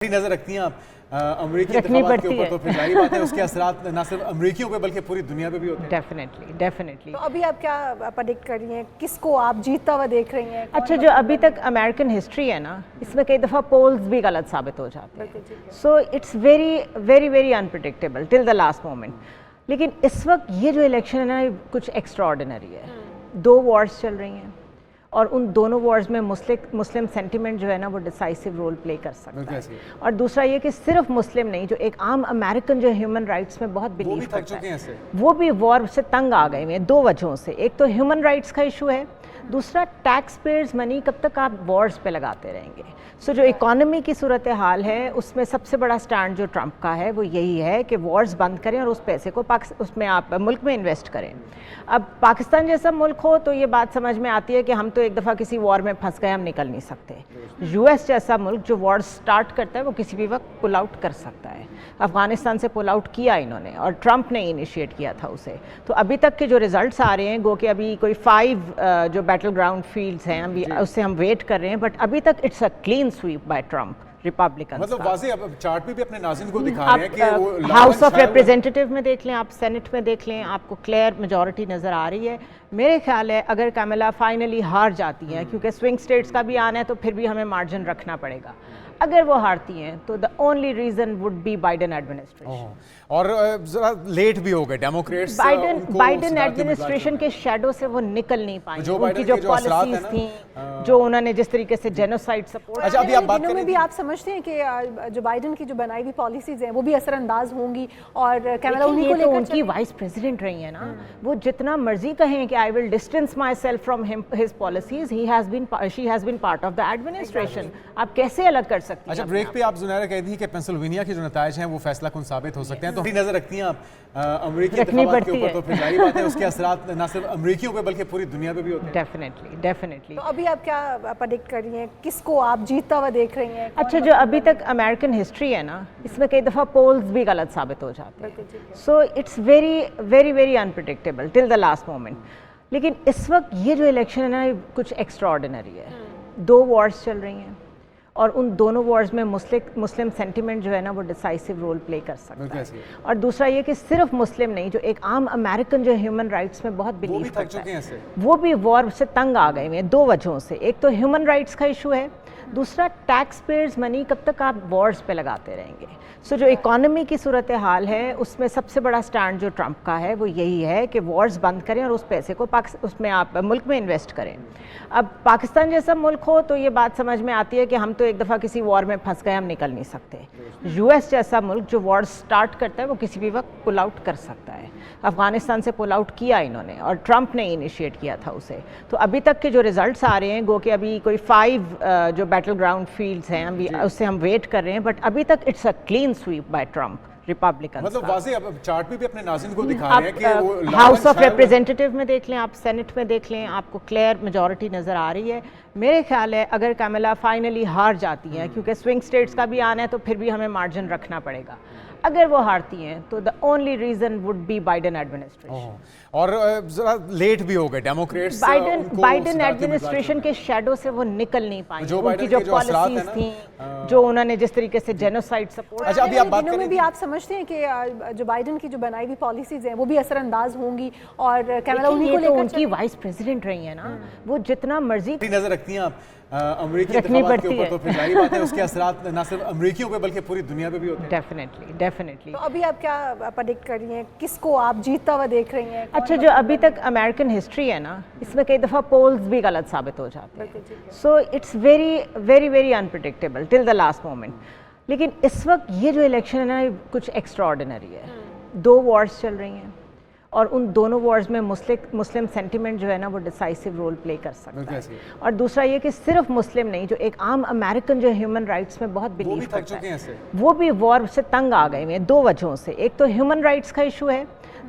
نظر رکھتی ہیں آپ امریکی انتخابات کے اوپر، تو پھر ظاہری بات ہے اس کے اثرات نہ صرف امریکیوں پہ بلکہ پوری دنیا پہ بھی ہوتے ہیں۔ ڈیفینیٹلی۔ تو ابھی آپ کیا پریڈکٹ کر رہی ہیں، کس کو آپ جیتتا ہوا دیکھ رہی ہیں؟ اچھا، جو ابھی تک امریکن ہسٹری ہے نا، اس میں کئی دفعہ پولز بھی غلط ثابت ہو جاتے ہیں، so it's very very very unpredictable till the last moment. لیکن اس وقت یہ جو الیکشن ہے نا، کچھ ایکسٹرا آرڈینری ہے۔ 2 وارز چل رہی ہیں اور ان دونوں وارز میں مسلم سینٹیمنٹ جو ہے نا وہ ڈیسائسو رول پلے کر سکتا ہے، اور دوسرا یہ کہ صرف مسلم نہیں، جو ایک عام امریکن جو ہیومن رائٹس میں بہت بلیو کرتا ہے، وہ بھی وار سے تنگ آ گئے ہیں 2 وجہوں سے۔ ایک تو ہیومن رائٹس کا ایشو ہے، دوسرا ٹیکس پیئرز منی کب تک آپ وارز پہ لگاتے رہیں گے۔ سو جو اکانومی کی صورتحال ہے اس میں سب سے بڑا سٹینڈ جو ٹرمپ کا ہے وہ یہی ہے کہ وارز بند کریں اور اس پیسے کو اس میں آپ ملک میں انویسٹ کریں۔ اب پاکستان جیسا ملک ہو تو یہ بات سمجھ میں آتی ہے کہ ہم تو ایک دفعہ کسی وار میں پھنس گئے، ہم نکل نہیں سکتے۔ یو ایس جیسا ملک جو وار سٹارٹ کرتا ہے وہ کسی بھی وقت پل آؤٹ کر سکتا ہے۔ افغانستان سے پل آؤٹ کیا انہوں نے، اور ٹرمپ نے انیشیٹ کیا تھا اسے۔ تو ابھی تک کے جو ریزلٹس آ رہے ہیں، گو کہ ابھی کوئی 5 جو بیٹل گراؤنڈ فیلڈز ہیں اس سے ہم ویٹ کر رہے ہیں، بٹ ابھی تک it's a clean sweep by Trump Republican. مطلب واضح اب چارٹ پہ بھی اپنے ناظرین کو دکھا رہے ہیں کہ وہ ہاؤس آف ریپریزنٹیٹیو میں دیکھ لیں، آپ سینٹ میں دیکھ لیں، آپ کو کلیئر میجورٹی نظر آ رہی ہے۔ میرے خیال ہے اگر کیملا فائنلی ہار جاتی ہیں، کیونکہ سوئنگ سٹیٹس کا بھی آنا ہے تو پھر بھی ہمیں مارجن رکھنا پڑے گا، اگر وہ ہارتی ہیں تو the only reason would be Biden administration. اور ذرا لیٹ بھی ہو گئے ڈیموکریٹس، بائیڈن ایڈمنسٹریشن کے شیڈو سے وہ نکل نہیں پائیں، ان کی جو پالیسیز تھیں، جو انہوں نے جس طریقے سے جینوسائڈ سپورٹ۔ اچھا، ابھی آپ بات دنوں میں بھی آپ سمجھتے ہیں کہ جو بائیڈن کی جو بنائی ہوئی پالیسیز ہیں وہ بھی اثر انداز ہوں گی، اور کیملا انہی کو لے کر ان کی وائس پریزیڈنٹ رہی ہیں نا، وہ جتنا مرضی کہیں کہ I will distance myself from his policies, she has been part of the administration, آپ کیسے الگ کر سکتی ہیں؟ اچھا، بریک پہ آپ زنیرہ کہتی ہیں کہ پینسلوینیا کے جو نتائج ہیں وہ فیصلہ کن ثابت ہو سکتے ہیں، تو نظر رکھتی ہیں آپ امریکی انتخابات کے اوپر، تو پھر ظاہری بات ہے اس کے اثرات نہ صرف امریکیوں پہ بلکہ پوری دنیا پہ بھی ہوتے ہیں۔ ڈیفینیٹلی۔ تو ابھی آپ کیا پریڈکٹ کر رہی ہیں، کس کو آپ جیتتا ہوا دیکھ رہی ہیں؟ اچھا، جو ابھی تک امریکن ہسٹری ہے نا، اس میں کئی دفعہ پولز بھی غلط ثابت ہو جاتے ہیں، so it's very very very unpredictable till the last moment. لیکن اس وقت یہ جو الیکشن ہے نا کچھ ایکسٹرا آرڈینری ہے۔ 2 وارز چل رہی ہیں اور ان دونوں وارز میں مسلم سینٹیمنٹ جو ہے نا وہ ڈیسائسو رول پلے کر سکتا ہے، اور دوسرا یہ کہ صرف مسلم نہیں، جو ایک عام امریکن جو ہیومن رائٹس میں بہت بلیو کرتا ہے، وہ بھی وار سے تنگ آ گئے ہیں 2 وجہوں سے۔ ایک تو ہیومن رائٹس کا ایشو ہے، دوسرا ٹیکس پیئرز منی کب تک آپ وارز پہ لگاتے رہیں گے۔ سو جو اکانومی کی صورتحال ہے اس میں سب سے بڑا سٹینڈ جو ٹرمپ کا ہے وہ یہی ہے کہ وارز بند کریں اور اس پیسے کو اس میں آپ ملک میں انویسٹ کریں۔ اب پاکستان جیسا ملک ہو تو یہ بات سمجھ میں آتی ہے کہ ہم تو ایک دفعہ کسی وار میں پھنس گئے، ہم نکل نہیں سکتے۔ یو ایس جیسا ملک جو وار سٹارٹ کرتا ہے وہ کسی بھی وقت پل آؤٹ کر سکتا ہے۔ افغانستان سے پل آؤٹ کیا انہوں نے، اور ٹرمپ نے انیشیٹ کیا تھا اسے۔ تو ابھی تک کے جو ریزلٹس آ رہے ہیں، گو کہ ابھی کوئی 5 جو بیٹل گراؤنڈ فیلڈز ہیں اس سے ہم ویٹ کر رہے ہیں، بٹ ابھی تک it's a clean sweep by Trump Republican. مطلب واضح اب چارٹ پہ بھی اپنے ناظرین کو دکھا رہے ہیں کہ وہ ہاؤس آف ریپریزنٹیٹیو میں دیکھ لیں، آپ سینٹ میں دیکھ لیں، آپ کو کلیئر میجورٹی نظر آ رہی ہے۔ میرے خیال ہے اگر کیملا فائنلی ہار جاتی ہیں، کیونکہ سوئنگ سٹیٹس کا بھی آنا ہے تو پھر بھی ہمیں مارجن رکھنا پڑے گا، اگر وہ ہارتی ہیں تو the only reason would be Biden administration. اور ذرا لیٹ بھی ہو گئے ڈیموکریٹس، بائیڈن ایڈمنسٹریشن کے شیڈو سے وہ نکل نہیں پائیں، ان کی جو پالیسیز تھیں، جو انہوں نے جس طریقے سے جینوسائڈ سپورٹ۔ اچھا، ابھی آپ بات دنوں میں بھی آپ سمجھتے ہیں کہ جو بائیڈن کی جو بنائی ہوئی پالیسیز ہیں وہ بھی اثر انداز ہوں گی، اور کیملا انہی کو لے کر ان کی وائس پریزیڈنٹ رہی ہیں نا، وہ جتنا مرضی نظر رکھتی ہیں آپ امریکی انتخابات کے اوپر، تو پھر ظاہری بات ہے اس کے اثرات نہ صرف امریکیوں پہ بلکہ پوری دنیا پہ بھی ہوتے ہیں۔ ڈیفینیٹلی۔ تو ابھی آپ کیا پریڈکٹ کر رہی ہیں، کس کو آپ جیتتا ہوا دیکھ رہی ہیں؟ اچھا، جو ابھی تک امریکن ہسٹری ہے نا، اس میں کئی دفعہ پولز بھی غلط ثابت ہو جاتے ہیں، so it's very very very unpredictable till the last moment. لیکن اس وقت یہ جو الیکشن ہے نا کچھ ایکسٹرا آرڈینری ہے۔ 2 وارز چل رہی ہیں اور ان دونوں وارز میں مسلم سینٹیمنٹ جو ہے نا وہ ڈیسائسو رول پلے کر سکتا ہے، اور دوسرا یہ کہ صرف مسلم نہیں، جو ایک عام امریکن جو ہیومن رائٹس میں بہت بلیو کرتا ہے، وہ بھی وار سے تنگ آ گئے ہیں 2 وجہوں سے۔ ایک تو ہیومن رائٹس کا ایشو ہے،